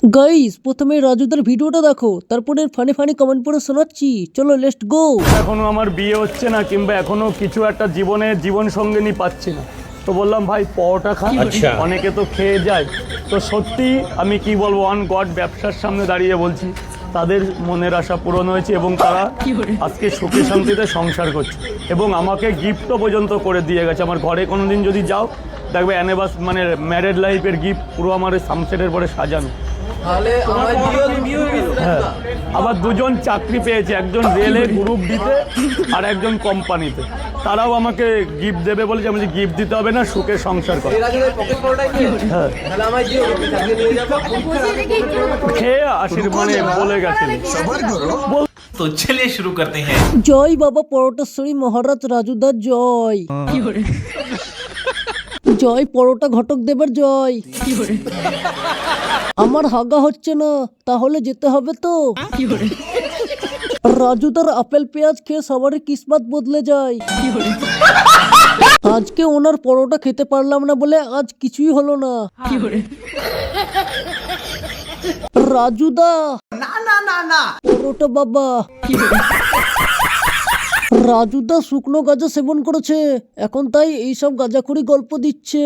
Guys প্রথমে রাজুদার ভিডিওটা দেখো, তারপরে ফানি ফানি কমেন্ট পড়ে শোনাচ্ছি। চলো লেটস গো। এখনো আমার বিয়ে হচ্ছে না কিংবা এখনো কিছু একটা জীবন সঙ্গিনী পাচ্ছি না, তো বললাম ভাই পরোটা খা। অনেকে তো খেয়ে যায়, তো সত্যি আমি কি বলবো, অন গড ব্যবসার সামনে দাঁড়িয়ে বলছি তাদের মনের আশা পূরণ হয়েছে এবং তারা আজকে সুখে শান্তিতে সংসার করছে এবং আমাকে গিফটও পর্যন্ত করে দিয়ে গেছে। আমার ঘরে কোনোদিন যদি যাও দেখবে মানে ম্যারেড লাইফের গিফট পুরো আমার সানসেটের পরে সাজানো। হ্যাঁ, আবার দুজন চাকরি পেয়েছে, একজন রেলে গ্রুপ ডিতে আর একজন কোম্পানিতে। তারাও আমাকে গিফট দেবে বলেছে, আমি গিফট দিতে হবে না, সুখে সংসার করে। হ্যাঁ, খেয়ে মানে বলে গেছেন। तो चलिए शुरू करते हैं। জয় বাবা পরোটেশ্বরী মহারাজ রাজুদার জয়। জয় পরোটা ঘটক দেবের জয়। আমার হাগা হচ্ছে না, তাহলে যেতে হবে তো। রাজুদার আপেল পেঁয়াজ খেয়ে সবারই কিসমত বদলে যায়। আজকে ওনার পরোটা খেতে পারলাম না বলে আজ কিছুই হলো না। রাজুদা না না না না পরোটা বাবা। রাজুদা শুকনো গাঁজা সেবন করেছে এখন, তাই এইসব গাঁজাখুরি গল্প দিচ্ছে।